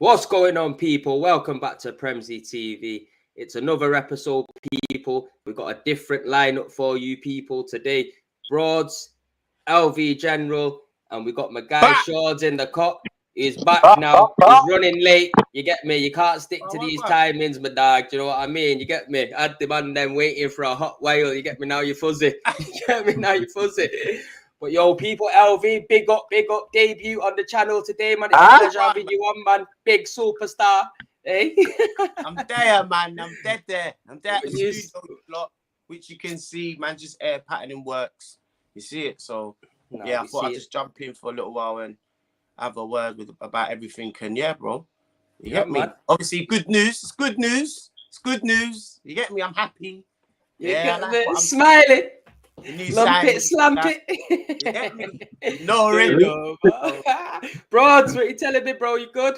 What's going on, people? Welcome back to Premsy TV. It's another episode, people. We've got a different lineup for you people today. Broads, LV General, and we got my guy Shawdz in the cop. He's back now. He's running late. You get me? You can't stick to these timings, my dog. Do you know what I mean? You get me? I had the man them waiting for a hot while. You get me? Now you're fuzzy. You get me? Now you're fuzzy. But yo, people, LV, big up, debut on the channel today, man. It's a pleasure having you on, man. Big superstar. Hey? I'm there, man. I'm dead there. I'm there at the studio lot, which you can see, man, just air patterning works. You see it? So, I thought I'd just jump in for a little while and have a word about everything. And yeah, bro, you get me? Man. Obviously, good news. It's good news. It's good news. You get me? I'm happy. I'm smiling. Lump it, slump it. No, really. Broads, what you telling me, bro? You good?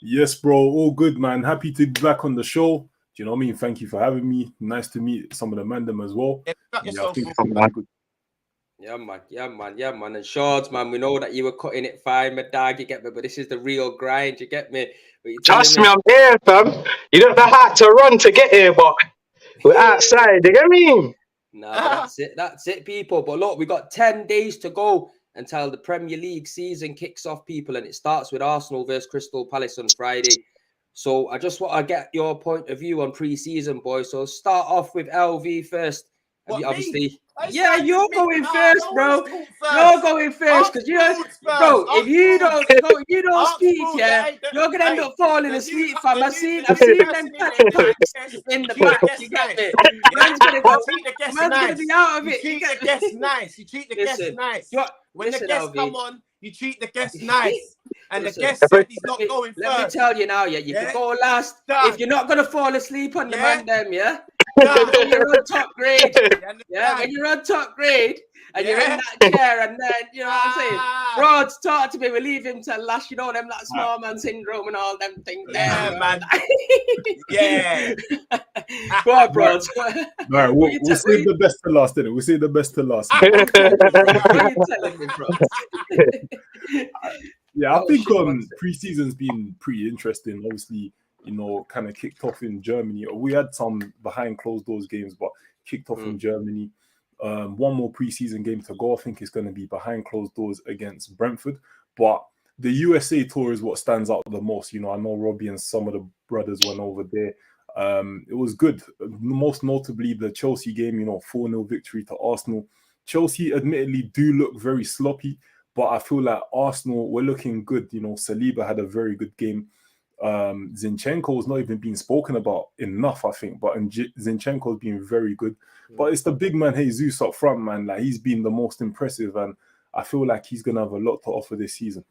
Yes, bro. All good, man. Happy to be back on the show. Do you know what I mean? Thank you for having me. Nice to meet some of the mandem as well. Yeah, man. And Shawdz, man, we know that you were cutting it fine, my dog, you get me? But this is the real grind, you get me? Trust me, I'm here, fam. You don't have to run to get here, but we're outside, you get me? Nah, that's it, people. But look, we got 10 days to go until the Premier League season kicks off, people, and it starts with Arsenal versus Crystal Palace on Friday. So I just want to get your point of view on pre-season, boys. So start off with LV first. Obviously, you're going first, bro. You're going first because if you don't speak, you're gonna end up falling asleep, fam. I've seen them in the back. You get me? Man's gonna be out of it. You treat the guests nice. You treat the guests nice. When the guests come on, you treat the guests nice. And the guest said he's not going first. Let me tell you now, you can go last. If you're not gonna fall asleep on the man, when you're on top grade, when you're on top grade and you're in that chair, and then you know what I'm saying, Broads, talk to me. We leave him till last. You know them that small man syndrome and all them things. Man. Go on, Broads. Right, we'll save the best to last, didn't we? We'll save the best to last. What are you telling me, Broads? I think pre-season's been pretty interesting. Obviously, you know, kind of kicked off in Germany. We had some behind closed doors games, but kicked off in Germany. One more pre-season game to go. I think it's going to be behind closed doors against Brentford. But the USA tour is what stands out the most. You know, I know Robbie and some of the brothers went over there. It was good. Most notably, the Chelsea game, 4-0 victory to Arsenal. Chelsea admittedly do look very sloppy, but I feel like Arsenal were looking good. Saliba had a very good game. Zinchenko's not even being spoken about enough, I think, but Zinchenko's been very good. But it's the big man Jesus up front, man. Like, he's been the most impressive, and I feel like he's gonna have a lot to offer this season.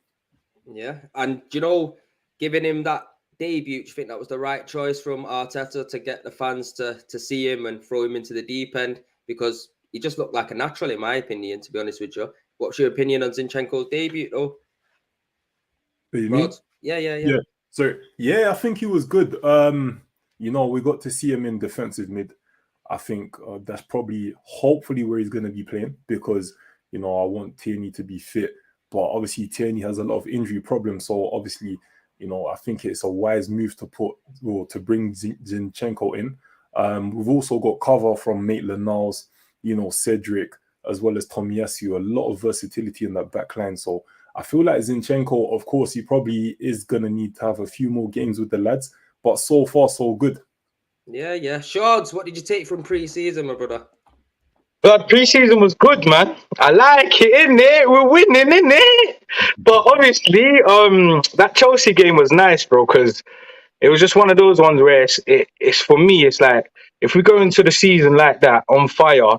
Yeah, and giving him that debut, do you think that was the right choice from Arteta to get the fans to see him and throw him into the deep end? Because he just looked like a natural, in my opinion, to be honest with you. What's your opinion on Zinchenko's debut, though? You mean? Yeah. So, I think he was good. We got to see him in defensive mid. I think that's hopefully where he's going to be playing, because, I want Tierney to be fit. But obviously, Tierney has a lot of injury problems. So, obviously, I think it's a wise move to bring Zinchenko in. We've also got cover from Maitland-Niles, Cedric, as well as Tomiyasu. A lot of versatility in that back line. So, I feel like Zinchenko, of course, he probably is going to need to have a few more games with the lads, but so far, so good. Yeah. Shawdz, what did you take from pre-season, my brother? But pre-season was good, man. I like it, innit? We're winning, innit? But obviously, that Chelsea game was nice, bro, because it was just one of those ones where it's for me, it's like, if we go into the season like that, on fire,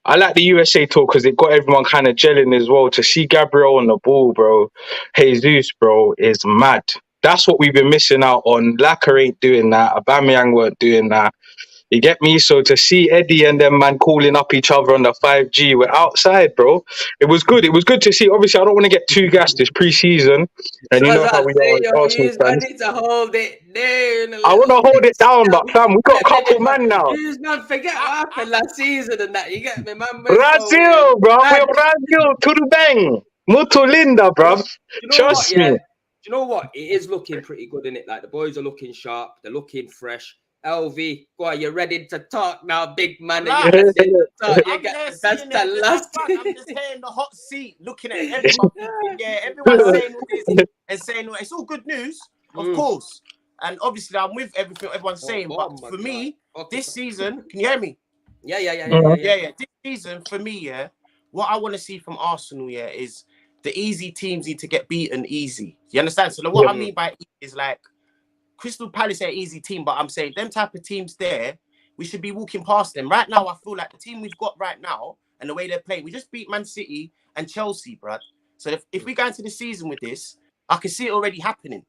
I like the USA tour because it got everyone kind of gelling as well. To see Gabriel on the ball, bro, Jesus, bro, is mad. That's what we've been missing out on. Laka ain't doing that. Aubameyang weren't doing that. You get me? So to see Eddie and them man calling up each other on the 5G, we're outside, bro. It was good. It was good to see. Obviously, I don't want to get too gassed. It's pre-season. And you know how we are as Arsenal fans. I need to hold it down. I want to hold it down, but fam, we got a couple man now. Man, forget what happened last season and that. You get me, man? Brazil, bro. We're Brazil. To the bang. Muito linda, bro. Trust me. Do you know what? It is looking pretty good, isn't it? Like the boys are looking sharp, they're looking fresh. LV, go on, you're ready to talk now, big man. Nah, You get I'm the there best seeing and it. last. I'm just here in the hot seat, looking at everyone. Yeah, everyone's saying all this and saying it's all good news, of course. And obviously, I'm with everything everyone's saying. But for me, this season, can you hear me? Yeah. This season, for me, yeah, what I want to see from Arsenal, yeah, is the easy teams need to get beaten easy. You understand? So what I mean by is like Crystal Palace are an easy team, but I'm saying them type of teams there, we should be walking past them. Right now, I feel like the team we've got right now and the way they're playing, we just beat Man City and Chelsea, bruv. So if we go into the season with this, I can see it already happening.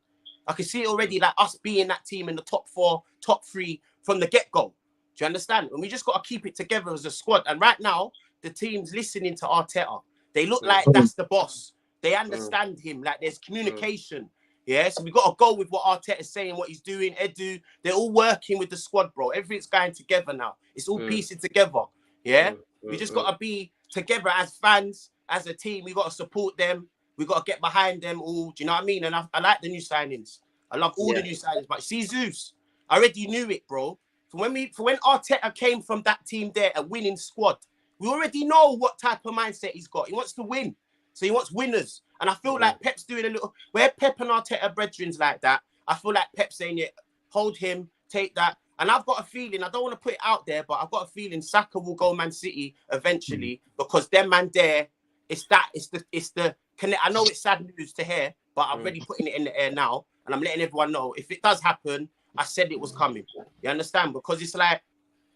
I can see it already, like us being that team in the top 4, top 3 from the get-go. Do you understand? And we just got to keep it together as a squad. And right now, the team's listening to Arteta. They look like that's the boss. They understand him. Like there's communication. Yeah, so we got to go with what Arteta's saying, what he's doing. Edu, they're all working with the squad, bro. Everything's going together now. It's all piecing together. Yeah, we just got to be together as fans, as a team. We got to support them. We got to get behind them all. Do you know what I mean? And I like the new signings. I love all the new signings. But see, Zeus, I already knew it, bro. For when Arteta came from that team there, a winning squad, we already know what type of mindset he's got. He wants to win. So he wants winners. And I feel like Pep's doing a little... Where Pep and Arteta brethren's like that, I feel like Pep's saying it, hold him, take that. And I've got a feeling, I don't want to put it out there, but I've got a feeling Saka will go Man City eventually because them man there, it's the connect. I know it's sad news to hear, but I'm already putting it in the air now. And I'm letting everyone know, if it does happen, I said it was coming. You understand? Because it's like,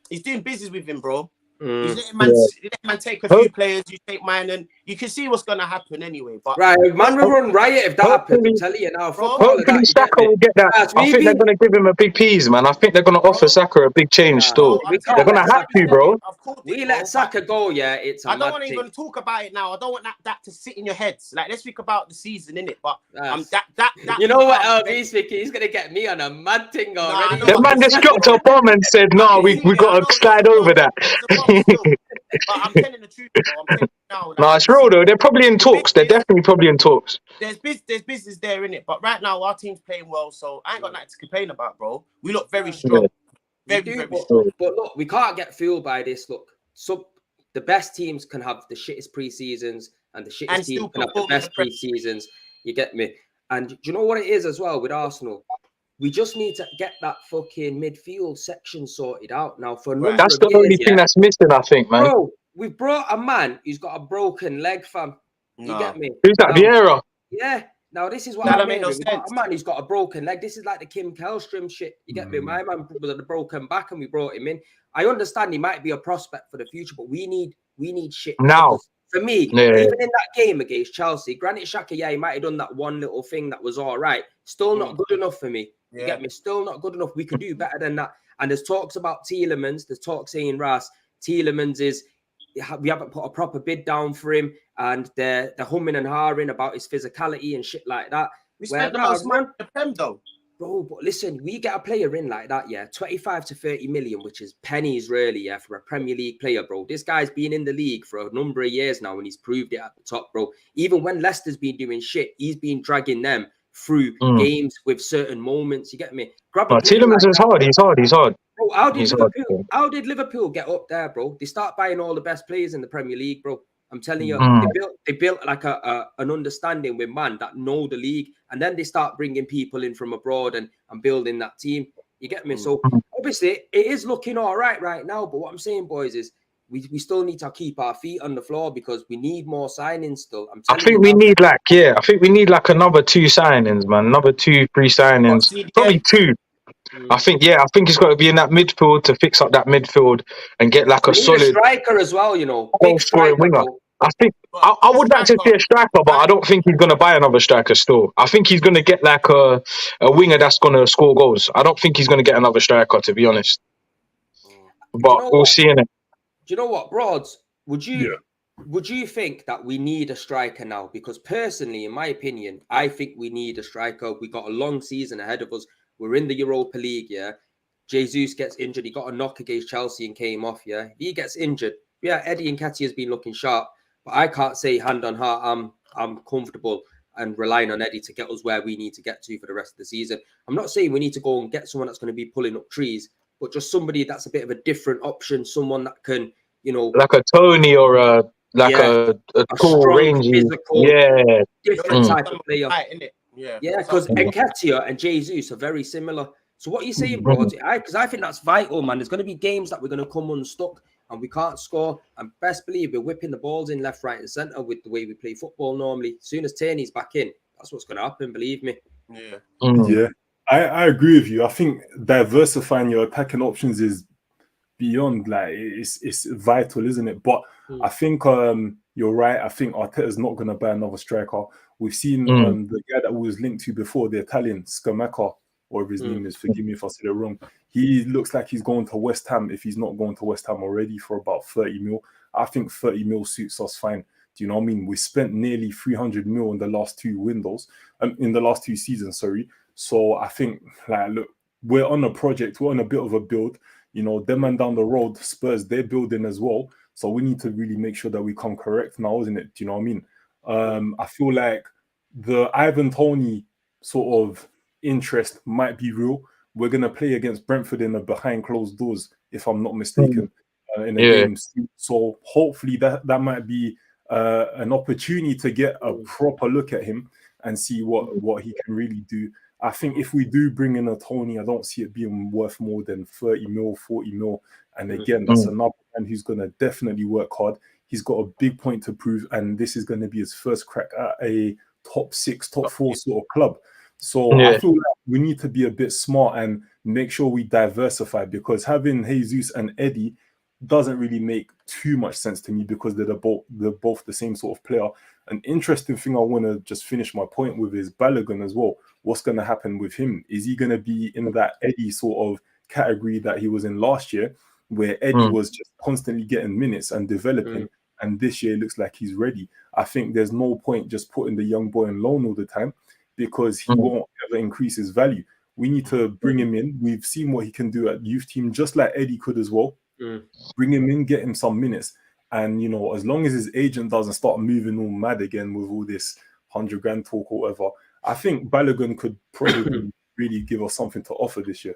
he's doing business with him, bro. He's letting man take a few players, you take mine, and you can see what's going to happen anyway. But man will run riot if that happens. I'm telling you now. Hopefully Saka will get that. I think they're going to give him a big piece, man. I think they're going to offer Saka a big change still. They're going to have to, bro. We let Saka go, yeah. I don't want to even talk about it now. I don't want that to sit in your heads. Like, let's speak about the season, innit? But that you know what, LV's thinking? He's going to get me on a mad thing already. The man just dropped a bomb and said, no, we got to slide over that. But I'm telling the truth, bro. I'm telling you now. Like, no, it's real though. They're probably in talks. They're definitely probably in talks. There's business there, innit? But right now, our team's playing well, so I ain't got nothing to complain about, bro. We look very strong. Very strong. But look, we can't get fooled by this. Look, the best teams can have the shittest pre-seasons, and the shittest teams can have the best pre-seasons. You get me? And do you know what it is as well with Arsenal? We just need to get that fucking midfield section sorted out now. For that's the only thing that's missing, I think, man. Bro, we've brought a man who's got a broken leg, fam. You get me? Who's that, Vieira? Yeah. Now, this is what I mean. We've got a man who's got a broken leg. This is like the Kim Kellstrom shit. You get me? My man was at the broken back and we brought him in. I understand he might be a prospect for the future, but we need shit now. For me, even in that game against Chelsea, granted, Xhaka, he might have done that one little thing that was all right. Still not good enough for me. You get me? Still not good enough. We could do better than that. And there's talks about Tielemans. There's talks saying, Ras, Tielemans we haven't put a proper bid down for him. And they're humming and hawing about his physicality and shit like that. We spent the most money on them, though. Bro, but listen, we get a player in like that, 25 to 30 million, which is pennies really, for a Premier League player, bro. This guy's been in the league for a number of years now and he's proved it at the top, bro. Even when Leicester's been doing shit, he's been dragging them through games with certain moments. You get me? Tielemans is hard. He's hard. Bro, how did Liverpool get up there, bro? They start buying all the best players in the Premier League, bro. I'm telling you, they built like an understanding with man that know the league, and then they start bringing people in from abroad and building that team. You get me? So obviously it is looking all right now. But what I'm saying, boys, is we still need to keep our feet on the floor because we need more signings still. I think we need like another 2 signings, man. Another 2-3 signings, probably 2. I think it's got to be in that midfield to fix up that midfield and get like a solid striker as well. You know, big striker, winger. I think I would like to see a striker, but I don't think he's going to buy another striker still. I think he's going to get like a winger that's going to score goals. I don't think he's going to get another striker, to be honest. But we'll see in it. Do you know what, Broads? Would you think that we need a striker now? Because personally, in my opinion, I think we need a striker. We got a long season ahead of us. We're in the Europa League, Jesus gets injured. He got a knock against Chelsea and came off, If he gets injured, Eddie Nketiah has been looking sharp. But I can't say hand on heart I'm comfortable and relying on Eddie to get us where we need to get to for the rest of the season. I'm not saying we need to go and get someone that's going to be pulling up trees, but just somebody that's a bit of a different option, someone that can, like a Tony or a tall, strong, rangy, physical, different type of player. Yeah, because Nketiah and Jesus are very similar. So what are you saying, bro? Because I think that's vital, man. There's going to be games that we're going to come unstuck and we can't score. And best believe we're whipping the balls in left, right, and centre with the way we play football normally. As soon as Tierney's back in, that's what's going to happen. Believe me. Yeah, I agree with you. I think diversifying your attacking options is beyond, like, it's vital, isn't it? But I think you're right. I think Arteta's not going to buy another striker. We've seen the guy that was linked to before, the Italian Scamacca, whatever his name is. Forgive me if I said it wrong. He looks like he's going to West Ham, if he's not going to West Ham already, for about 30 mil. I think 30 mil suits us fine. Do you know what I mean? We spent nearly 300 mil in the last two windows, in the last two seasons, sorry. So I think, like, look, we're on a project, we're on a bit of a build. Them and down the road, Spurs, they're building as well. So we need to really make sure that we come correct now, isn't it? Do you know what I mean? I feel like the Ivan Toney sort of interest might be real. We're going to play against Brentford in a behind closed doors, if I'm not mistaken, in a game. So hopefully that might be an opportunity to get a proper look at him and see what he can really do. I think if we do bring in a Toney, I don't see it being worth more than 30 mil, 40 mil. And again, that's another man who's going to definitely work hard. He's got a big point to prove, and this is going to be his first crack at a top 6, top 4 sort of club. So I feel like we need to be a bit smart and make sure we diversify, because having Jesus and Eddie doesn't really make too much sense to me, because they're both the same sort of player. An interesting thing I want to just finish my point with is Balogun as well. What's going to happen with him? Is he going to be in that Eddie sort of category that he was in last year, where Eddie was just constantly getting minutes and developing, and this year it looks like he's ready? I think there's no point just putting the young boy on loan all the time, because he won't ever increase his value. We need to bring him in. We've seen what he can do at youth team, just like Eddie could as well. Bring him in, get him some minutes. And, as long as his agent doesn't start moving all mad again with all this 100 grand talk or whatever, I think Balogun could probably really give us something to offer this year.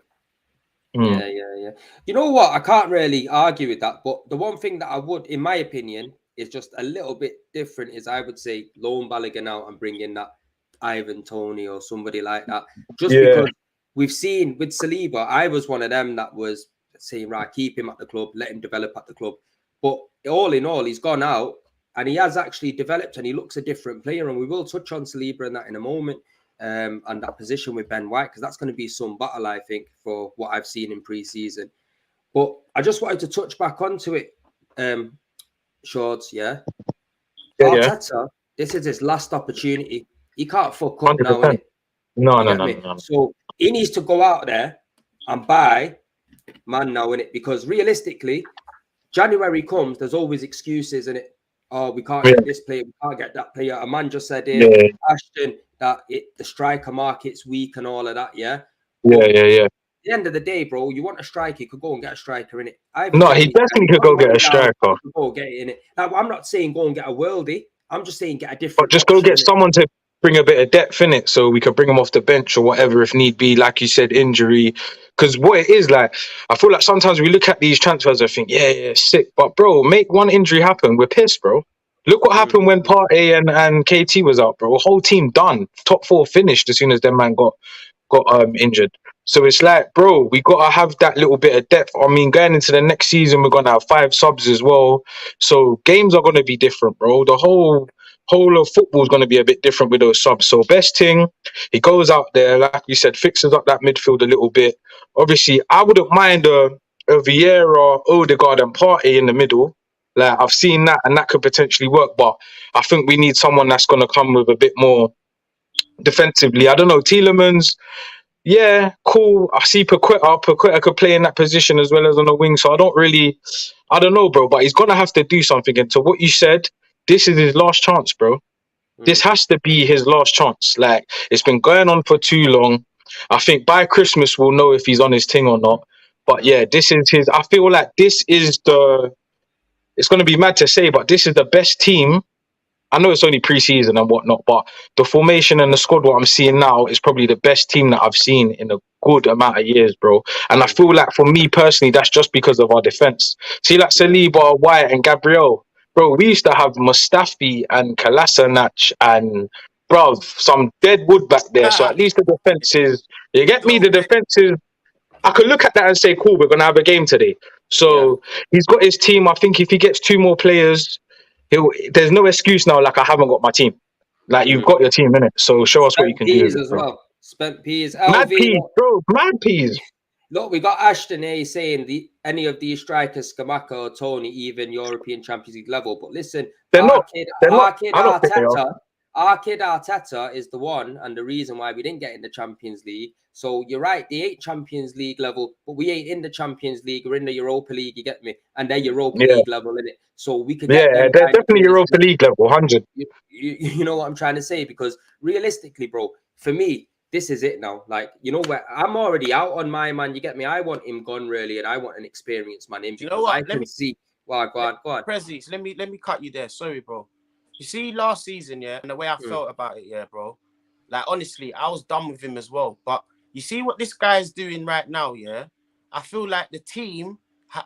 Yeah. You know what? I can't really argue with that. But the one thing that I would, in my opinion, is just a little bit different is I would say loan Balogun out and bring in that Ivan Toney or somebody like that. Just because we've seen with Saliba, I was one of them that was saying, right, keep him at the club, let him develop at the club. But all in all, he's gone out and he has actually developed and he looks a different player. And we will touch on Saliba and that in a moment, and that position with Ben White, because that's going to be some battle, I think, for what I've seen in pre-season. But I just wanted to touch back onto it, Shawdz, Arteta, this is his last opportunity. He can't fuck up 100%. Now, innit? No. So he needs to go out there and buy man now, innit? Because realistically, January comes, there's always excuses, innit? Oh, we can't get this player, we can't get that player. A man just said Ashton, that the striker market's weak and all of that, Yeah. At the end of the day, bro, you want a striker, you could go and get a striker, innit? He definitely could go get a striker. Go get it, innit? Now, I'm not saying go and get a worldie. I'm just saying get a different. But just go get someone to bring a bit of depth in it, so we could bring them off the bench or whatever if need be. Like you said, injury. Because what it is, like, I feel like sometimes we look at these transfers and think, sick. But bro, make one injury happen, we're pissed, bro. Look what happened when Partey and KT was out, bro. Whole team done. Top 4 finished as soon as their man got injured. So it's like, bro, we got to have that little bit of depth. I mean, going into the next season, we're going to have 5 subs as well. So games are going to be different, bro. The whole of football is going to be a bit different with those subs. So best thing, he goes out there, like you said, fixes up that midfield a little bit. Obviously, I wouldn't mind a Vieira, Odegaard and Partey in the middle. Like, I've seen that, and that could potentially work. But I think we need someone that's going to come with a bit more defensively. I don't know, Tielemans, cool. I see Paqueta. Paqueta could play in that position as well as on the wing. So I don't know, bro. But he's going to have to do something. And to what you said, this is his last chance, bro. This has to be his last chance. Like, it's been going on for too long. I think by Christmas we'll know if he's on his thing or not. But this is his. I feel like this is it's going to be mad to say, but this is the best team I know it's only pre-season and whatnot, but the formation and the squad, what I'm seeing now, is probably the best team that I've seen in a good amount of years, bro. And I feel like for me personally, that's just because of our defense. See, like Saliba, White, and Gabriel, bro. We used to have Mustafi and Kolasinac and bruv, some dead wood back there. So at least the defense is, you get me? The defense is, I could look at that and say, cool, we're going to have a game today. So he's got his team. I think if he gets 2 more players, there's no excuse now, like, I haven't got my team. Like, you've got your team, innit? So show us what you can do with it, bro. Well. Spent peas. Mad peas, bro. Mad peas. Look, we got Ashton here saying any of these strikers, Skamaka or Tony, even European Champions League level. But listen, our kid Arteta is the one and the reason why we didn't get in the Champions League. So you're right, they ain't Champions League level, but we ain't in the Champions League. We're in the Europa League, you get me? And they're Europa League level, innit? So we could get them. They're definitely Europa League level, 100. You know what I'm trying to say? Because realistically, bro, for me, this is it now. Like, you know where I'm already out on my man. You get me? I want him gone, really, and I want an experienced man in. You know what? I can see. Well, go on. Prezi, let me cut you there. Sorry, bro. You see, last season, and the way I felt about it, bro. Like, honestly, I was done with him as well. But you see what this guy is doing right now, I feel like the team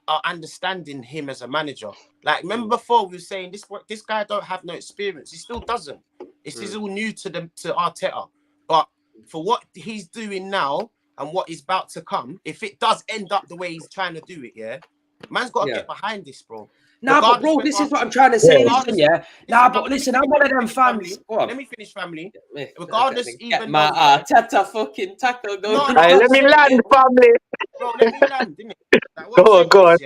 are understanding him as a manager. Like, remember before we were saying this guy don't have no experience. He still doesn't. It's all new to Arteta. But for what he's doing now and what is about to come, if it does end up the way he's trying to do it, man's got to get behind this, bro. But bro, this is what I'm trying to say. But listen, I'm one of them fans. Let me finish, family. Regardless, even my Arteta fucking tackle. Let me land, family. Bro, let me land, didn't it? Like, go on.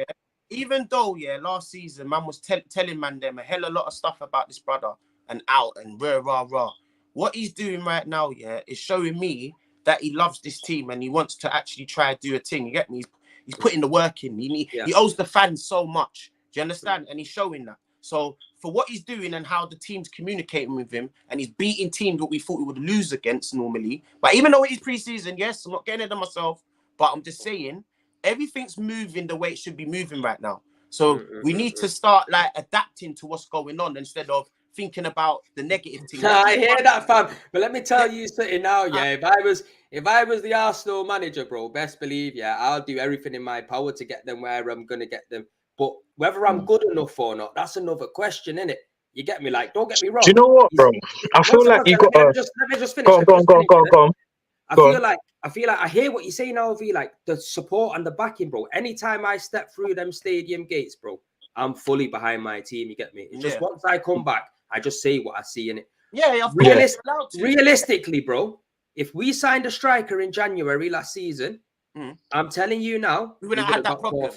Even though, last season, man was telling man them a hell of a lot of stuff about this brother and out and rah. What he's doing right now, is showing me that he loves this team and he wants to actually try to do a thing. You get me? He's putting the work in. He owes the fans so much. Do you understand? And he's showing that. So for what he's doing and how the team's communicating with him, and he's beating teams that we thought we would lose against normally. But even though it is pre-season, yes, I'm not getting ahead of myself, but I'm just saying everything's moving the way it should be moving right now. So we need to start like adapting to what's going on instead of thinking about the negative thing. I hear that, fam. But let me tell you something now, if I was the Arsenal manager, bro, best believe, I'll do everything in my power to get them where I'm gonna get them. But whether I'm good enough or not, that's another question, innit? You get me? Like, don't get me wrong. Do you know what, bro? I feel like you got to... Let me just finish. Go on. I feel like I hear what you say now, V, like the support and the backing, bro. Anytime I step through them stadium gates, bro, I'm fully behind my team, you get me? It's just once I come back, I just say what I see in it. Realistically, bro, if we signed a striker in January last season, I'm telling you now, we wouldn't have had that problem.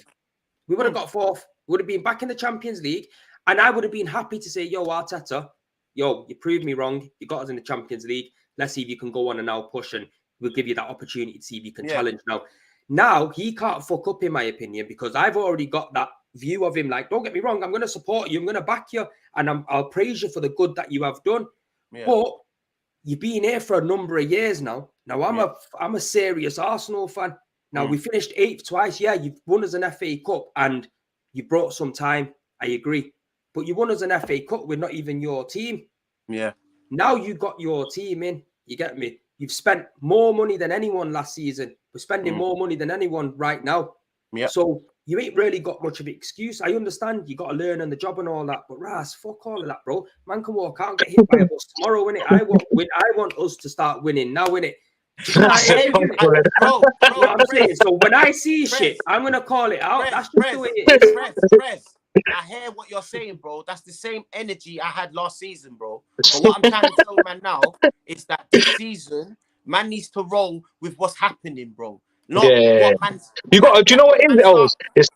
We would have got fourth. We would have been back in the Champions League. And I would have been happy to say, yo, Arteta, you proved me wrong. You got us in the Champions League. Let's see if you can go on and now push, and we'll give you that opportunity to see if you can challenge now. Now, he can't fuck up, in my opinion, because I've already got that view of him. Like, don't get me wrong, I'm going to support you. I'm going to back you. And I'll praise you for the good that you have done. Yeah. But you've been here for a number of years now. Now, I'm a serious Arsenal fan. Now, we finished 8th twice. Yeah, you've won us an FA Cup and you brought some time. I agree. But you won us an FA Cup with not even your team. Yeah. Now you got your team in. You get me? You've spent more money than anyone last season. We're spending more money than anyone right now. Yeah. So you ain't really got much of an excuse. I understand you got to learn on the job and all that. But Ras, fuck all of that, bro. Man can walk out and get hit by a bus tomorrow, innit? I want us to start winning now, innit? You know what I'm saying? So when I see shit, I'm gonna call it out. That's just the way it is. I hear what you're saying, bro. That's the same energy I had last season, bro. But what I'm trying to tell man now is that this season, man needs to roll with what's happening, bro. Not what man's... You got. Do you know what it is?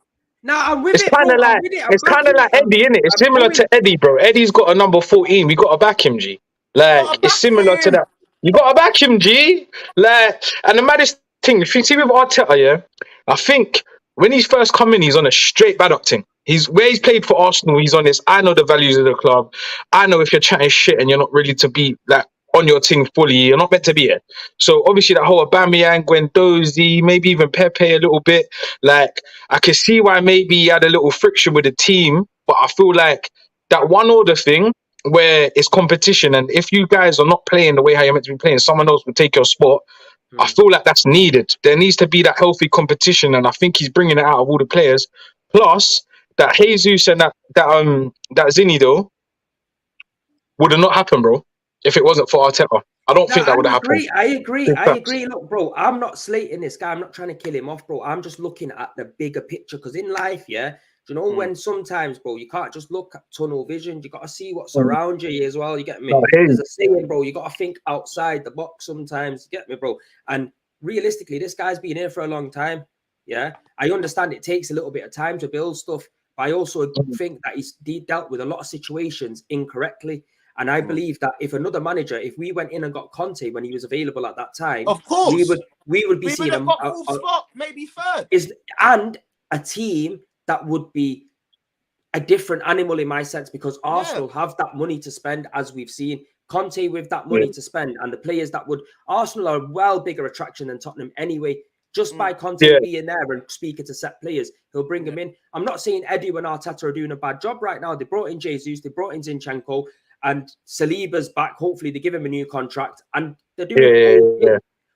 I'm with it's kind of like it's kind of like Eddie, innit? It's similar to Eddie, bro. Eddie's got a number 14. We got to back him, G. Like it's similar to that. You got to back him, G. Like, and the maddest thing, if you see with Arteta, I think when he's first come in, he's on a straight bad up thing. He's played for Arsenal. He's on this. I know the values of the club. I know if you're chatting shit and you're not ready to be like on your team fully, you're not meant to be here. So obviously that whole Aubameyang, Guendouzi, maybe even Pepe a little bit. Like I can see why maybe he had a little friction with the team, but I feel like that one order thing where it's competition, and if you guys are not playing the way how you're meant to be playing, someone else will take your spot. I feel like that's needed. There needs to be that healthy competition, and I think he's bringing it out of all the players. Plus, that Jesus and that Zinny though would have not happened, bro, if it wasn't for Arteta. I don't think that would have happened. I agree. Look, bro, I'm not slating this guy. I'm not trying to kill him off, bro. I'm just looking at the bigger picture. Because in life, yeah, you know, when sometimes, bro, you can't just look at tunnel vision. You got to see what's around you as well. You get me? There's a saying, bro. You got to think outside the box sometimes. You get me, bro? And realistically, this guy's been here for a long time. Yeah, I understand it takes a little bit of time to build stuff, but I also think that he's dealt with a lot of situations incorrectly. And I believe that if another manager, if we went in and got Conte when he was available at that time, of course, we would be seeing him spot, maybe third. And a team that would be a different animal in my sense, because Arsenal have that money to spend, as we've seen. Conte with that money to spend, and the players that would Arsenal are a well bigger attraction than Tottenham anyway. Just by Conte being there and speaking to set players, he'll bring them in. I'm not saying Edu and Arteta are doing a bad job right now. They brought in Jesus, they brought in Zinchenko, and Saliba's back. Hopefully, they give him a new contract, and they're doing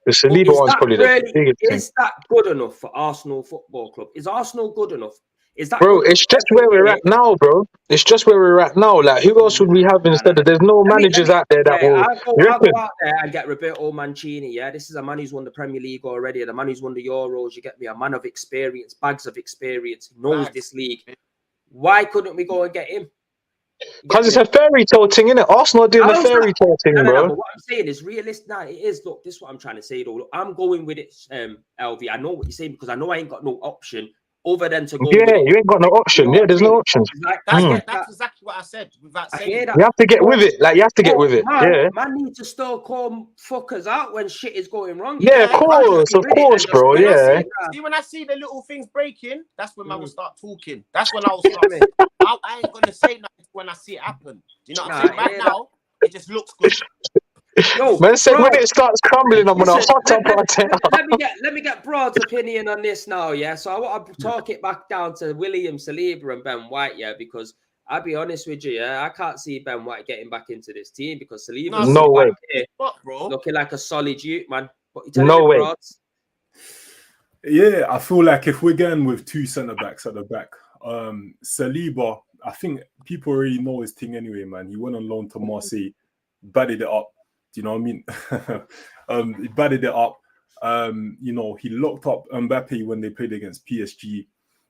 The Saliba one's probably the biggest thing. Is that good enough for Arsenal Football Club? Is Arsenal good enough? Is that, bro? It's just where we're at now, bro. It's just where we're at now. Like, who else would we have instead of? There's no managers out there that will. I'll go out there and get Roberto Mancini. Yeah, this is a man who's won the Premier League already, a man who's won the Euros. You get me? A man of experience, bags of experience, knows this league. Why couldn't we go and get him? Because it's a fairy tale thing, innit? Arsenal are doing a fairy tale thing, bro. But what I'm saying is realistic. Nah, it is. Look, this is what I'm trying to say, though. Look, I'm going with it, LV. I know what you're saying, because I know I ain't got no option other than to go. Yeah, you ain't got no option. Yeah, there's no options. That's exactly what I said. Without saying you have to get with it. Like, you have to get with it. Man needs to still call fuckers out when shit is going wrong. Yeah, of course, bro. Yeah. See, when I see the little things breaking, that's when I will start talking. That's when I will start. I ain't gonna say nothing when I see it happen. You know what I'm saying? Right now, it just looks good. Yo, man said when it starts crumbling, I'm gonna hot up Arteta. Let me get Broad's opinion on this now, yeah. So I want to talk it back down to William, Saliba, and Ben White, yeah, because I'll be honest with you, yeah, I can't see Ben White getting back into this team because Saliba's no way, bro, looking like a solid youth, man. No way. Broads? Yeah, I feel like if we're going with two centre backs at the back, Saliba, I think people already know his thing anyway, man. He went on loan to Marseille, batted it up. Do you know what I mean? He batted it up. You know, he locked up Mbappe when they played against PSG.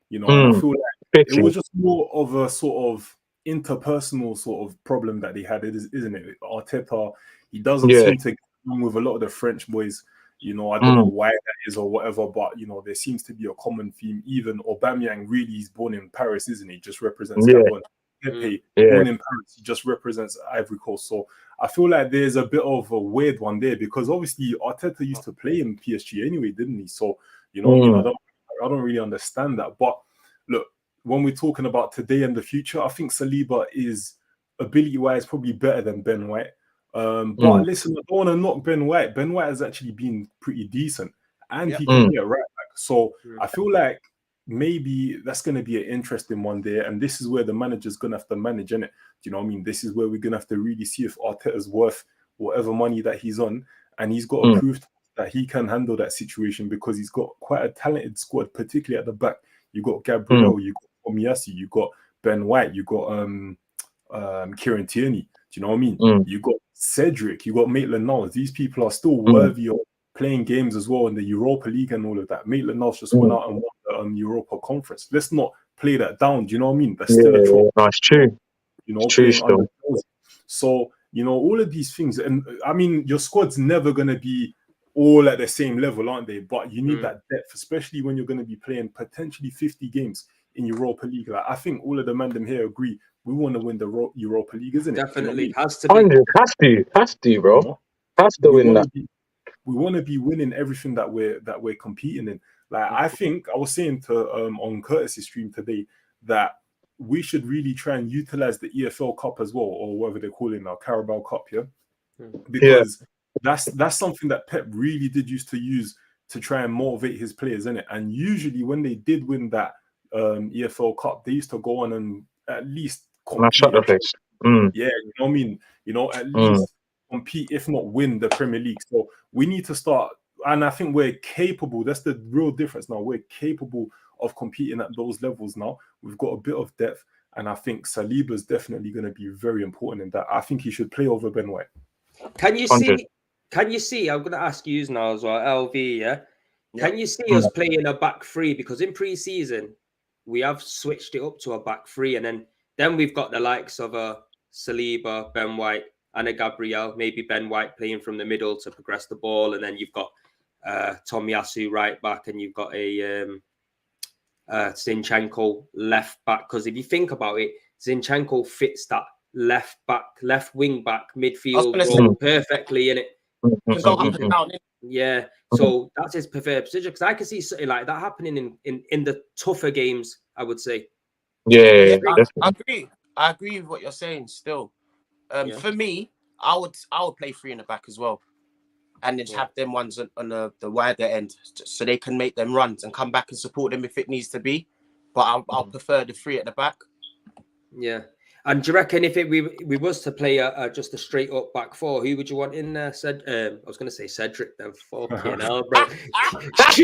You know, and I feel like it was just more of a sort of interpersonal sort of problem that they had, isn't it? Arteta, he doesn't seem to get along with a lot of the French boys. You know, I don't know why that is or whatever, but, you know, there seems to be a common theme. Even Aubameyang, really, he's born in Paris, isn't he? Just represents Gabon. Pepe, born in Paris, he just represents Ivory Coast. So I feel like there's a bit of a weird one there, because obviously Arteta used to play in PSG anyway, didn't he? So, you know, I don't really understand that. But look, when we're talking about today and the future, I think Saliba is ability-wise probably better than Ben White. But listen, I don't want to knock Ben White. Ben White has actually been pretty decent, and he can get right back. So I feel like maybe that's going to be an interesting one there, and this is where the manager's going to have to manage, innit? Do you know what I mean? This is where we're going to have to really see if Arteta's worth whatever money that he's on, and he's got to prove that he can handle that situation, because he's got quite a talented squad, particularly at the back. You got Gabriel, you got Tomiyasu, you got Ben White, you got Kieran Tierney. Do you know what I mean? You got Cedric, you got Maitland-Niles. These people are still worthy of playing games as well in the Europa League and all of that. Maitland-Niles just went out and won the Europa Conference. Let's not play that down. Do you know what I mean? That's still a trophy. That's true. You know, it's true still. So, you know, all of these things, and I mean, your squad's never going to be all at the same level, aren't they? But you need that depth, especially when you're going to be playing potentially 50 games in Europa League. Like, I think all of the men here agree we want to win the Europa League, isn't it? Definitely. You know, has to be. Has to, bro. You know? Has to win that. We want to be winning everything that we're competing in. Like, I think I was saying to on Curtis's stream today that we should really try and utilize the EFL Cup as well, or whatever they call it now, Carabao Cup, because that's something that Pep really did used to use to try and motivate his players, innit? And usually when they did win that EFL Cup, they used to go on and at least compete Yeah, you know what I mean? You know, at least compete, if not win the Premier League. So we need to start, and I think we're capable. That's the real difference now. We're capable of competing at those levels now. We've got a bit of depth, and I think Saliba is definitely going to be very important in that. I think he should play over Ben White. Can you see? I'm going to ask you now as well, LV. Yeah. Can you see us playing a back three? Because in pre-season, we have switched it up to a back three, and then we've got the likes of a Saliba, Ben White, and a Gabriel. Maybe Ben White playing from the middle to progress the ball, and then you've got Tomiyasu right back, and you've got a Zinchenko left back. Because if you think about it, Zinchenko fits that left wing back midfield role perfectly in it. Yeah, so that's his preferred position, because I can see something like that happening in the tougher games, I would say. Yeah, I agree with what you're saying still. For me, I would play three in the back as well, and then have them ones on the wider end, so they can make them runs and come back and support them if it needs to be. But I'll prefer the three at the back. Yeah. And do you reckon if we was to play just a straight up back four, who would you want in there? I was going to say Cedric then. Fucking hell, bro. Now, he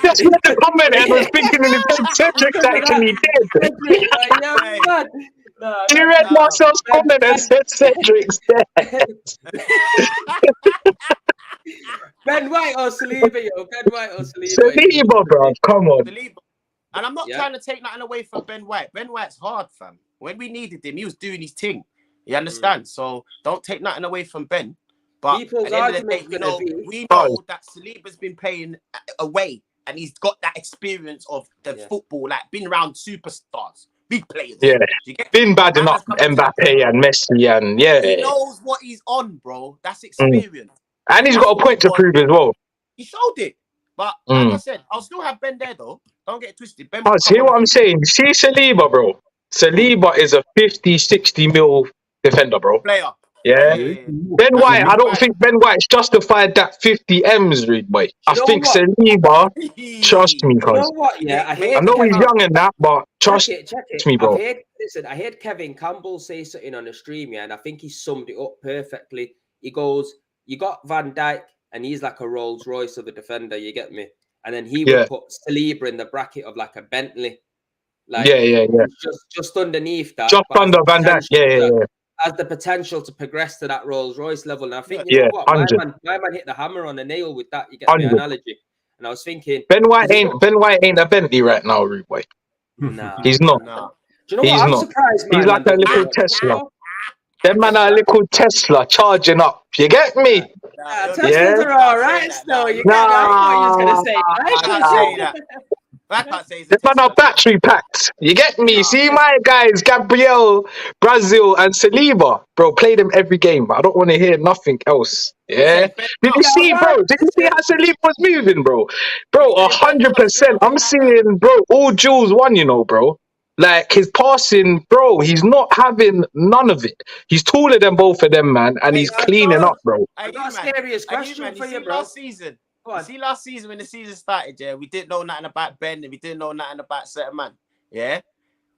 just read the comment and was thinking in his head, Cedric's actually dead. He read Marcel's comment and said Cedric's dead. Ben White or Saliba, yo. Ben White or Saliba. Saliba, bro. Come on. Saliba. And I'm not trying to take nothing away from Ben White. Ben White's hard, fam. When we needed him, he was doing his thing. You understand? So don't take nothing away from Ben. But at the end of the day, we know that Saliba's been playing away, and he's got that experience of the football, like been around superstars, big players. Yeah, been bad enough Mbappe and Messi, and he knows what he's on, bro. That's experience. And he's got a point to prove as well. He showed it. But like I said, I'll still have Ben there though. Don't get it twisted. Ben, hear what I'm saying? See Saliba, bro. Saliba is a 50-60 mil defender, bro. Player. Yeah. Ben White, I don't think Ben White's justified that 50 M's, read boy. I think Saliba, trust me, cuz. You know what? Yeah, I know he's young in that, but trust me, bro. I heard Kevin Campbell say something on the stream, and I think he summed it up perfectly. He goes, you got Van Dijk, and he's like a Rolls Royce of a defender, you get me? And then he would put Saliba in the bracket of like a Bentley. Like, just underneath that. Just under Van Dijk, has the potential to progress to that Rolls Royce level. And I think, you know what, my man hit the hammer on the nail with that, you get the analogy. And I was thinking... Ben White ain't a Bentley right now, rude boy. Nah. He's not. Nah. Do you know what? I'm surprised, man. He's like a little Tesla. Them man are a little Tesla charging up. You get me? Teslas are all right still. You get me? I know what you're going to say. I can't say that. Them man are battery packed. You get me? See my guys, Gabriel, Brazil, and Saliba. Bro, play them every game. I don't want to hear nothing else. Yeah? Did you see, bro? Did you see how Saliba was moving, bro? Bro, 100%. I'm seeing, bro, all Jules won, you know, bro. Like, his passing, bro, he's not having none of it. He's taller than both of them, man, and he's cleaning up, bro. I got a serious question for you, bro. Last season when the season started, we didn't know nothing about Ben, and we didn't know nothing about certain man,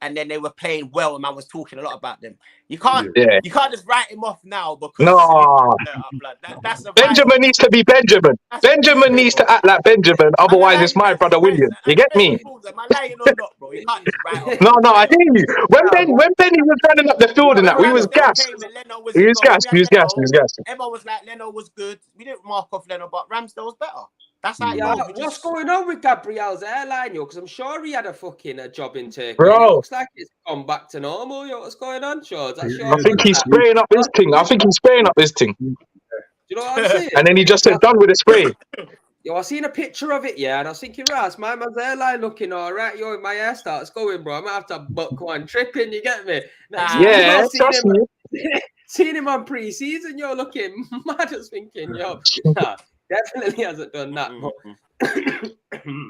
and then they were playing well, and man was talking a lot about them. You can't just write him off now because that's Benjamin needs to be Benjamin. Benjamin needs to act like Benjamin, otherwise it's my brother William. You get me? No, I hear you. When Benny was running up the field and that, we was gassed. He was gassed. Everyone was like, Leno was good. We didn't mark off Leno, but Ramsdale was better. That's how what's going on with Gabriel's airline, yo? Because I'm sure he had a fucking job in Turkey. Bro, it looks like it's gone back to normal, yo. What's going on, Shawdz? I think he's spraying up his thing. Do you know what I'm saying? And then he just said, done with the spray. Yo, I seen a picture of it, and I was thinking, Ras, my man's airline looking all right. Yo, my hair starts going, bro. I might have to book one trip in, you get me? Trust me. Seeing him on pre-season, you're looking mad. I was thinking, definitely hasn't done that.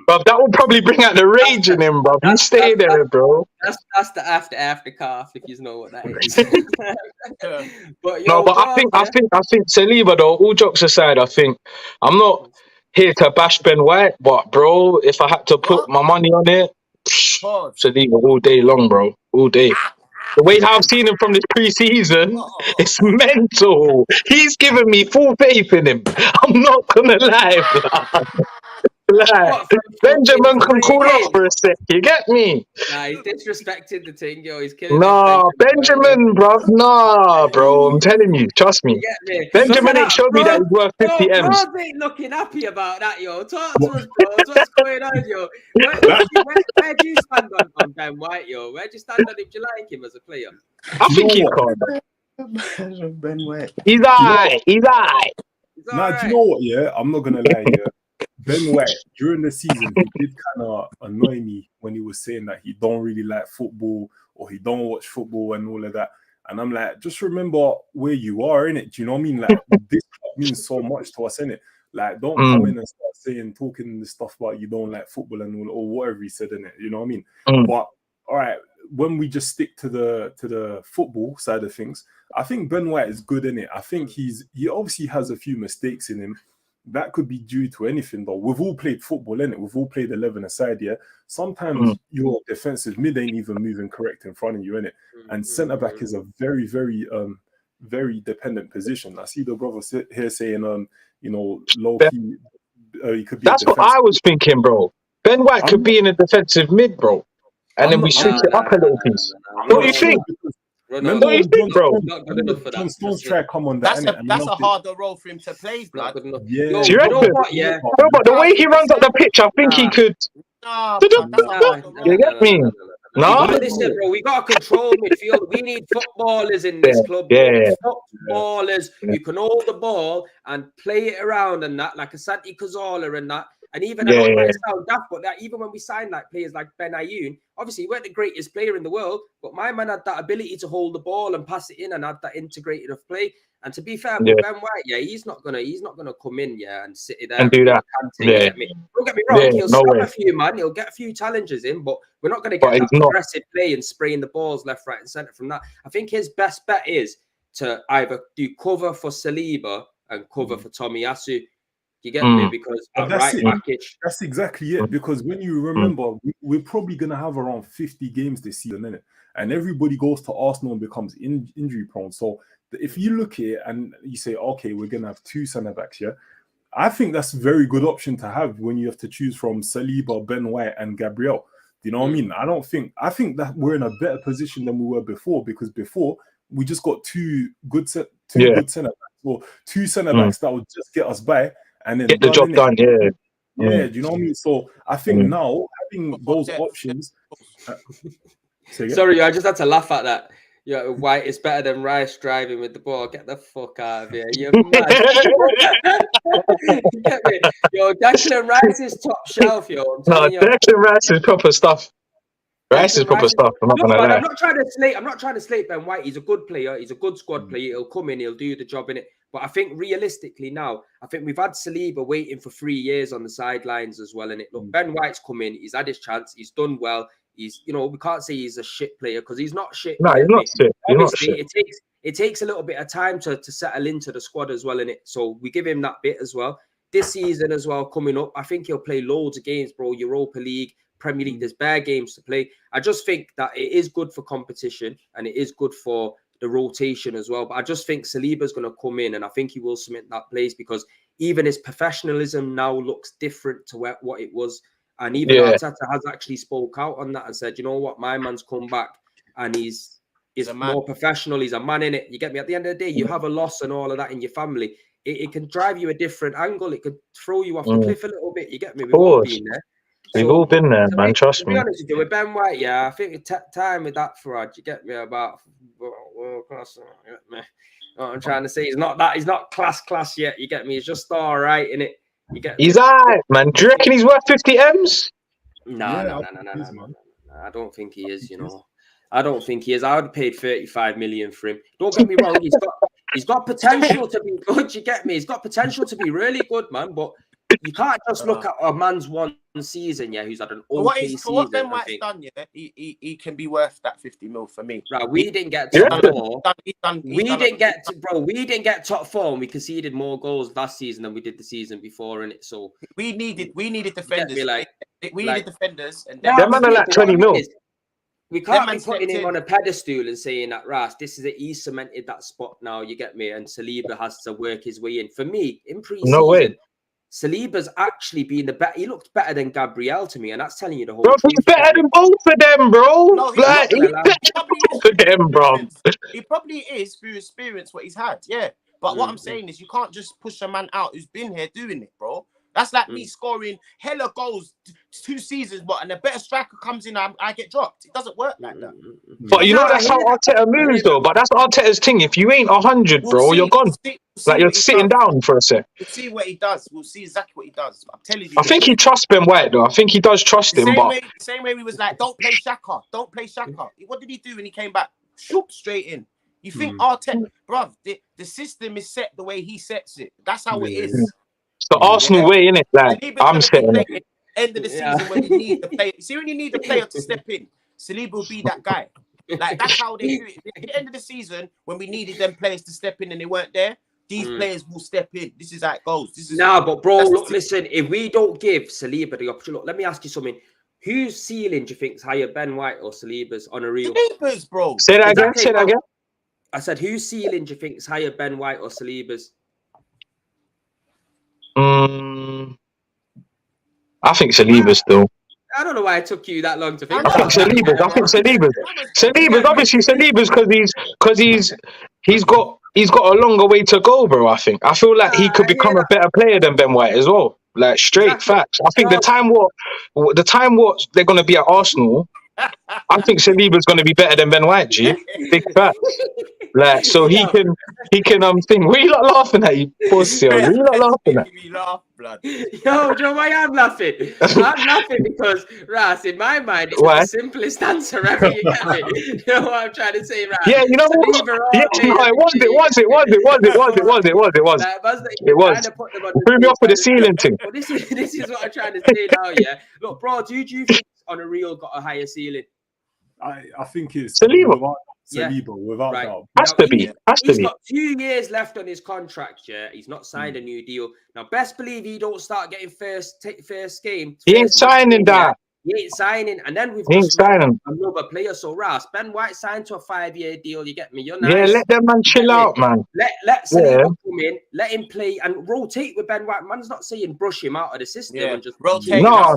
But that will probably bring out the rage in him, bro. You stay there, bro. That's the after calf, if you know what that is. I think Saliba, though, all jokes aside, I think I'm not here to bash Ben White, but bro, if I had to put my money on it, Saliba all day long, bro. All day. The way how I've seen him from this pre-season, it's mental. He's given me full faith in him. I'm not gonna lie, blood. Like, Benjamin can cool off for a sec. You get me? Nah, he's disrespected the thing, yo. He's killing Nah, Benjamin, bro. Nah, bro. I'm telling you. Trust me. You get me? Benjamin ain't showed me that he's worth 50 M's. Bros ain't looking happy about that, yo. Talk to us, bros. What's going on, yo? Where do you stand on Ben White, yo? Where do you stand on him? Do you like him as a player? I think he's calm. Ben White. He's alright. He's alright. Nah, do you know what? Yeah, I'm not gonna lie. Yeah, Ben White during the season he did kind of annoy me when he was saying that he don't really like football or he don't watch football and all of that. And I'm like, just remember where you are, innit? Do you know what I mean? Like this means so much to us, innit? Like, don't come in and start talking the stuff about you don't like football and all or whatever he said, innit? You know what I mean? But all right, when we just stick to the football side of things, I think Ben White is good in it. I think he obviously has a few mistakes in him. That could be due to anything, though. We've all played football, innit? We've all played 11 aside, yeah? Sometimes your defensive mid ain't even moving correct in front of you, innit? And centre-back is a very, very, very dependent position. I see the brother here saying, low-key, he could be That's what I was thinking, bro. Ben White could be in a defensive mid, bro. And then we switch it up a little piece. What do you think? Remember what do you think, bro? Not good enough for that. John Stones try come on that. That's a harder role for him to play, blood. Yeah. Do you reckon? Yeah. No, but the way he runs up the pitch, I think he could. You get me? No. Listen, bro, we got to control midfield. We need footballers in this club. Yeah. Footballers who can hold the ball and play it around and that, like a Santi Cazorla and that. And even I know it might sound daft, but that even when we signed like players like Ben Ayoun, obviously he weren't the greatest player in the world, but my man had that ability to hold the ball and pass it in and had that integrated of play. And to be fair, Ben White, he's not gonna come in, and sit there and do that. Don't get me wrong, he'll stop a few man, he'll get a few challenges in, but we're not gonna get that progressive play and spraying the balls left, right, and centre from that. I think his best bet is to either do cover for Saliba and cover for Tomiyasu. You get me? Because that's exactly it. Because when you remember, we're probably gonna have around 50 games this season, innit? And everybody goes to Arsenal and becomes injury prone. So if you look at it and you say, okay, we're gonna have two centre backs, I think that's a very good option to have when you have to choose from Saliba, Ben White, and Gabriel. Do you know what I mean? I think that we're in a better position than we were before, because before we just got two good centre backs, or two centre backs that would just get us by. And then get the job done, do you know what I mean? So I think now having those options. Sorry, I just had to laugh at that. Yeah, White is better than Rice driving with the ball. Get the fuck out of here. You're mad. Yo, Declan Rice is top shelf, yo. Declan Rice is proper stuff. Rice is proper stuff. I'm not trying to slate Ben White. He's a good player. He's a good squad player. He'll come in. He'll do the job in it. But I think realistically now, I think we've had Saliba waiting for 3 years on the sidelines as well. And look, Ben White's come in. He's had his chance. He's done well. He's, we can't say he's a shit player because he's not shit. No, he's not shit. Obviously, it takes a little bit of time to settle into the squad as well, innit? So we give him that bit as well. This season as well, coming up, I think he'll play loads of games, bro. Europa League, Premier League, there's bare games to play. I just think that it is good for competition and it is good for the rotation as well. But I just think Saliba's going to come in and I think he will cement that place because even his professionalism now looks different to what it was. And even Arteta has actually spoke out on that and said, you know what, my man's come back and he's more professional. He's a man in it. You get me? At the end of the day, you have a loss and all of that in your family. It can drive you a different angle. It could throw you off the cliff a little bit. You get me? We've all been there. We've all been there, man. Trust me. To be honest with you, with Ben White, I think it's time with that for you get me about world class. You get me? What I'm trying to say, he's not class yet. You get me? He's just all right in it. You get me? He's all right, man. Do you reckon he's worth 50 M's? No. I don't think he is. I don't think he is. I would have paid 35 million for him. Don't get me wrong. He's got potential to be good. You get me? He's got potential to be really good, man. But you can't just look at a man's one season, who's had an okay season. What Ben White's done, he can be worth that 50 mil for me. Right, we didn't get top four. We didn't get top four, and we conceded more goals last season than we did the season before, in it. So we needed defenders. We needed defenders, and them man are like 20 mil. We can't be putting him on a pedestal and saying that, Ras, he cemented that spot now, you get me? And Saliba has to work his way in. For me, in pre-season, no way. Saliba's actually been the better. He looked better than Gabriel to me, and that's telling you the whole truth. He's better than both of them, bro. No, he's better than both of them, bro. He probably is through experience what he's had, yeah. But what I'm saying is you can't just push a man out who's been here doing it, bro. That's like me scoring hella goals 2 seasons, and a better striker comes in, I get dropped. It doesn't work like that. But you know that's how Arteta moves, though. But that's Arteta's thing. If you ain't 100, bro, you're gone. You're sitting down for a sec. We'll see what he does. We'll see exactly what he does. I'm telling you. I think he trusts Ben White, though. I think he does trust him. The same way he was like, don't play Xhaka. Don't play Xhaka. What did he do when he came back? Shoop straight in. You think Arteta, bruv, the system is set the way he sets it. That's how it is. It's the Arsenal way, innit? Like, I'm setting it. End of the season when you need the player. See, when you need the player to step in, Saliba will be that guy. Like, that's how they do it. At the end of the season, when we needed them players to step in and they weren't there, these players will step in. This is how it goes. But bro, look, listen, if we don't give Saliba the opportunity, look, let me ask you something. Whose ceiling do you think is higher, Ben White or Saliba's on a real? Saliba's, bro. Say that again. I said, whose ceiling do you think is higher, Ben White or Saliba's? I think Saliba's still. I don't know why it took you that long to think. I think Saliba's obviously because he's got a longer way to go, bro. I feel like he could become a better player than Ben White as well. Like straight facts. I think the time what they're gonna be at Arsenal, I think Saliba's gonna be better than Ben White, G. Big facts. Like, so he can think. What are you not laughing at, you pussy? What are you not laughing at? Me laugh, blood. Yo, Joe, why I'm laughing? I'm laughing because, Ras, in my mind, it's the simplest answer ever. You get me? You know what I'm trying to say, Ras? Yeah, you know what? Yeah, no, it was. Threw me off with the ceiling thing. Well, this is what I'm trying to say now, yeah. Look, bro, do you think on a real got a higher ceiling? I think it's Saliba. Saliba, without doubt. Has to be. He's got 2 years left on his contract, yeah. He's not signed a new deal. Now, best believe he don't start getting first game. He ain't signing that. He ain't signing. And then we've just another player. So, Ras, Ben White signed to a 5-year deal. You get me? You're nice. Yeah, let that man chill out, man. Let Saliba come in, let him play and rotate with Ben White. Man's not saying brush him out of the system and just rotate. No.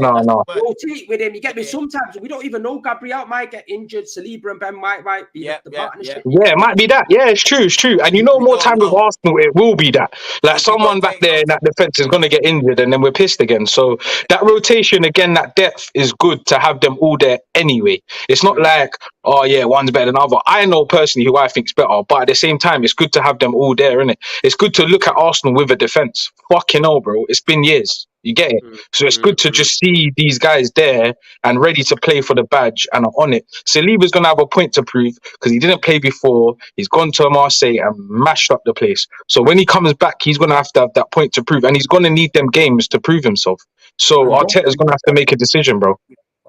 Rotate with him. You get me? Sometimes we don't even know Gabriel might get injured. Saliba and Ben White might be the partnership. Yeah, it might be that. Yeah, it's true. And you know, more time with Arsenal, it will be that. Like someone back there in that defense is gonna get injured, and then we're pissed again. So that rotation again, that depth is good to have them all there anyway. It's not like, oh yeah, one's better than the other. I know personally who I think's better, but at the same time, it's good to have them all there, innit? It's good to look at Arsenal with a defense. Fucking hell, bro. It's been years. You get it? So it's good to just see these guys there and ready to play for the badge and are on it. Saliba's going to have a point to prove because he didn't play before. He's gone to Marseille and mashed up the place. So when he comes back, he's going to have that point to prove. And he's going to need them games to prove himself. So Arteta's going to have to make a decision, bro.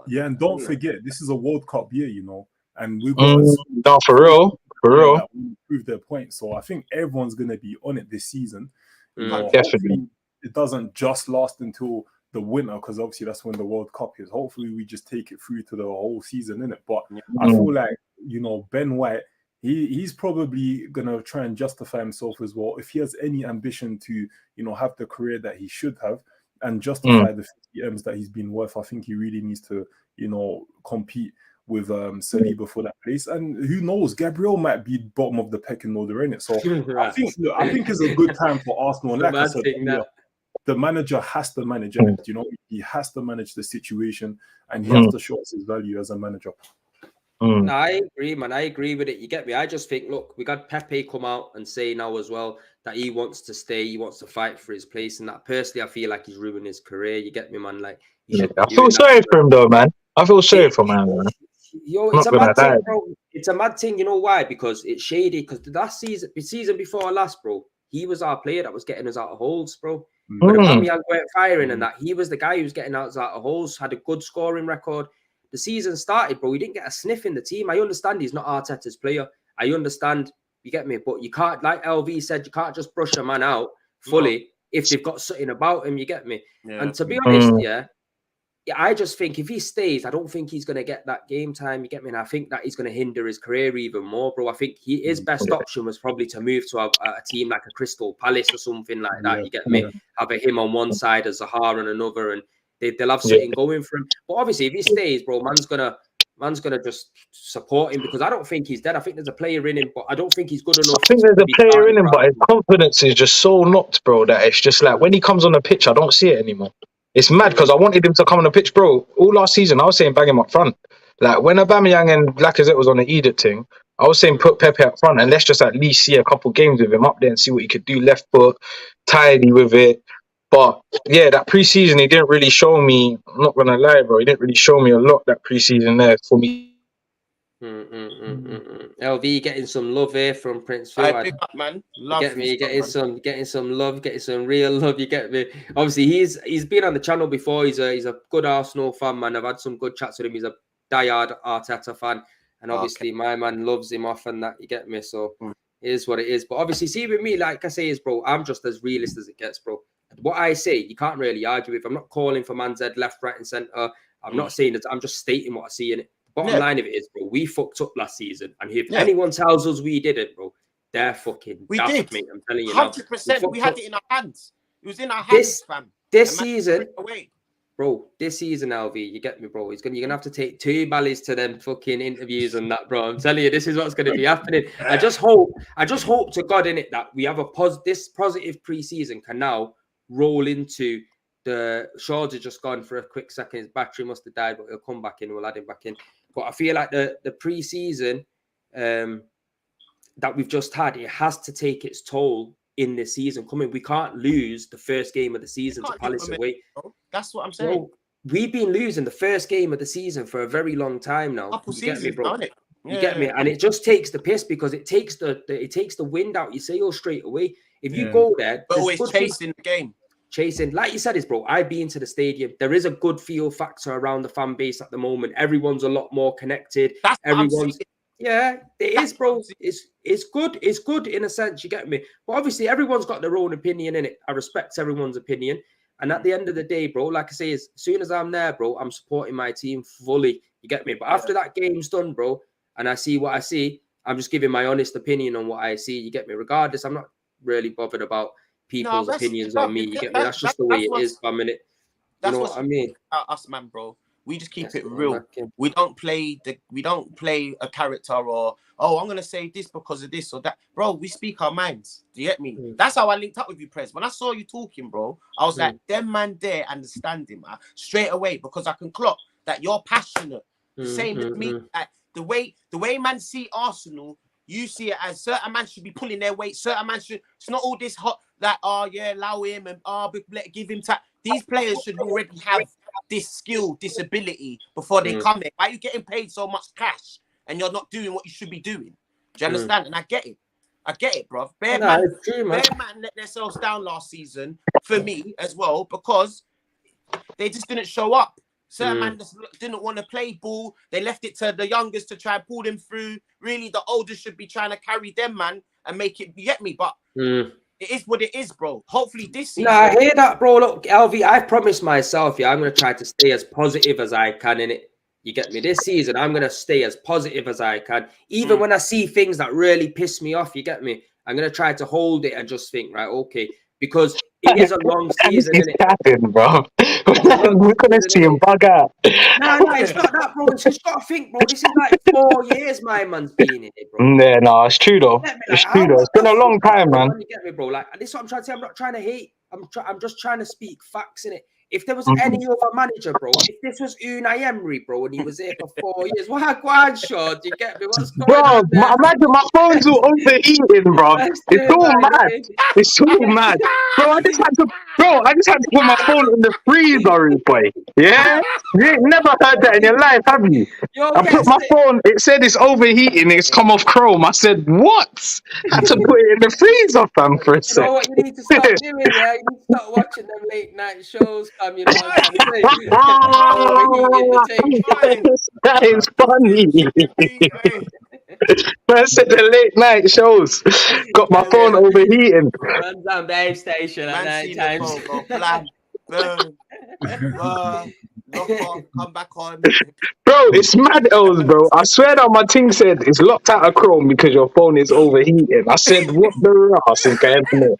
Yeah, and don't forget, this is a World Cup year, you know. And we've got no, for real. Prove their point. So I think everyone's going to be on it this season. Definitely. It doesn't just last until the winter, because obviously that's when the World Cup is. Hopefully we just take it through to the whole season, innit? But I feel like, you know, Ben White, he's probably going to try and justify himself as well. If he has any ambition to, you know, have the career that he should have and justify the 50 M's that he's been worth, I think he really needs to, you know, compete with Saliba for that place. And who knows, Gabriel might be bottom of the pecking order, innit? So I think it's a good time for Arsenal. And like I said, the manager has to manage it. You know, he has to manage the situation and he has to show us his value as a manager. No, I agree, man. I agree with it. You get me? I just think, look, we got Pepe come out and say now as well that he wants to stay, he wants to fight for his place, and that personally, I feel like he's ruined his career. You get me, man? Like, I feel sorry for him, though, man. I feel sorry for him, man. Yo, it's a mad thing, bro. It's a mad thing. You know why? Because it's shady. Because the season before last, bro, he was our player that was getting us out of holes, bro. When Aubameyang weren't firing and that, he was the guy who was getting us out of holes, had a good scoring record. The season started, bro. We didn't get a sniff in the team. I understand he's not Arteta's player. I understand, you get me? But you can't, like LV said, you can't just brush a man out fully if they've got something about him, you get me? And to be honest, I just think if he stays, I don't think he's going to get that game time. You get me? And I think that he's going to hinder his career even more, bro. I think his best option was probably to move to a team like a Crystal Palace or something like that. You get me? Have him on one side, as Zaha on another, and they'll have something going for him. But obviously, if he stays, bro, man's gonna just support him, because I don't think he's dead. I think there's a player in him, but I don't think he's good enough. I think there's a player in him, but his confidence is just so knocked, bro, that it's just like when he comes on the pitch, I don't see it anymore. It's mad because I wanted him to come on the pitch, bro. All last season, I was saying bang him up front. Like when Aubameyang and Lacazette was on the Edith thing, I was saying put Pepe up front and let's just at least see a couple games with him up there and see what he could do. Left foot, tidy with it. But yeah, that preseason, he didn't really show me. I'm not gonna lie, bro. He didn't really show me a lot that preseason there for me. LV getting some love here from Prince Phil. Pick up, man. Love you get me, getting some love, getting some real love. You get me. Obviously, he's been on the channel before. He's a good Arsenal fan, man. I've had some good chats with him. He's a diehard Arteta fan, and obviously my man loves him off and that. You get me. So it is what it is. But obviously, see with me, like I say, is bro, I'm just as realist as it gets, bro. What I say, you can't really argue with. I'm not calling for man's head left, right, and centre. I'm not saying that. I'm just stating what I see in it. Bottom line of it is, bro, we fucked up last season. And if anyone tells us we didn't, bro, they're fucking daft, mate. I'm telling you 100%. We had it in our hands. It was in our hands, fam. This season, bro, this season, LV, you get me, bro. You're going to have to take 2 ballies to them fucking interviews and that, bro. I'm telling you, this is what's going to be happening. I just hope to God in it that we have this positive pre-season can now roll into the Shawdz has just gone for a quick second. His battery must have died, but he'll come back in. We'll add him back in. But I feel like the pre-season that we've just had, it has to take its toll in this season coming. We can't lose the first game of the season to Palace away. That's what I'm saying. Bro, we've been losing the first game of the season for a very long time now. You get me, bro? You get me? And it just takes the piss because it takes the wind out your sails straight away. If you go there, but always chasing the game. Chasing, like you said, bro. I've been to the stadium. There is a good feel factor around the fan base at the moment. Everyone's a lot more connected. Everyone's, it is, bro. It's good. It's good in a sense. You get me? But obviously, everyone's got their own opinion in it. I respect everyone's opinion. And at the end of the day, bro, like I say, as soon as I'm there, bro, I'm supporting my team fully. You get me? But after that game's done, bro, and I see what I see, I'm just giving my honest opinion on what I see. You get me? Regardless, I'm not really bothered about people's opinions on me. You get me? That's just the way it is for a minute. You know what I mean? Us, man, bro. We just keep it real. We don't play a character or I'm gonna say this because of this or that. Bro, we speak our minds. Do you get me? That's how I linked up with you, Prez. When I saw you talking, bro, I was like, them man there understanding, man, straight away, because I can clock that you're passionate. Same with me. Like, the way man see Arsenal, you see it as certain man should be pulling their weight. Certain man should. It's not all this hot that allow him and give him time. These players should already have this skill, this ability before they come in. Why are you getting paid so much cash and you're not doing what you should be doing? Do you understand? And I get it, bro. Bear man let themselves down last season for me as well because they just didn't show up. Certain man just didn't want to play ball. They left it to the youngest to try and pull them through. Really, the oldest should be trying to carry them, man, and make it. You get me? But it is what it is, bro. Hopefully this season. I hear that, bro. Look, LV, I promised myself, I'm going to try to stay as positive as I can in it. You get me? This season, I'm going to stay as positive as I can. Even when I see things that really piss me off, you get me? I'm going to try to hold it and just think, right, okay. Because it is a long season, isn't it? Bro. We're going to see him bug out. No, it's not that, bro. It's just got to think, bro. This is like 4 years my man's been in it, bro. Yeah, no, it's true, though. It's true, though. It's been a long time, man. You get me, bro? Like, this is what I'm trying to say. I'm not trying to hate. I'm just trying to speak facts in it. If there was any other manager, bro, if this was Unai Emery, bro, and he was here for 4 years, what on, Shaw? Do you get me? What's going on there? Imagine my phone's all overheating, bro. It's all mad. It's all mad. Bro, I just had to put my phone in the freezer, boy. Yeah? You ain't never heard that in your life, have you? I put my phone, it said it's overheating, it's come off Chrome. I said, what? I had to put it in the freezer, fam, for a sec. You know what you need to stop doing, yeah? You need to start watching them late night shows. You know what that is funny. I said the late night shows. Got my phone overheating. Runs on Dave Station at 9 times. Lock off, come back on. Bro, it's mad else, bro. I swear that my thing said it's locked out of Chrome because your phone is overheating. I said, what the ass is going on?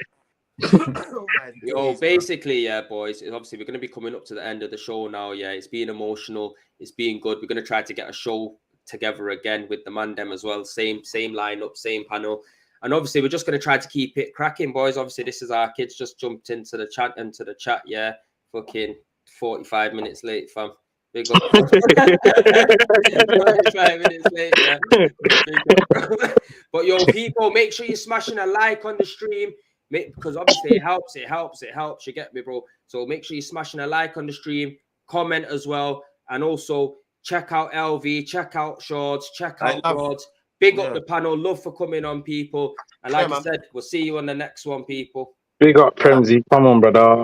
Oh, Yo, basically, yeah, boys. Obviously, we're going to be coming up to the end of the show now. Yeah, it's being emotional. It's being good. We're going to try to get a show together again with the Mandem as well. Same lineup, same panel. And obviously, we're just going to try to keep it cracking, boys. Obviously, this is our kids just jumped into the chat. Yeah, fucking 45 minutes late, fam. Big up. 45 minutes late, yeah. But yo, people, make sure you're smashing a like on the stream. Because obviously it helps. You get me, bro? So make sure you're smashing a like on the stream, comment as well, and also check out LV, check out Shawdz, check out Broads. Big up the panel. Love for coming on, people. And like I said, we'll see you on the next one, people. Big up, Premzy. Come on, brother.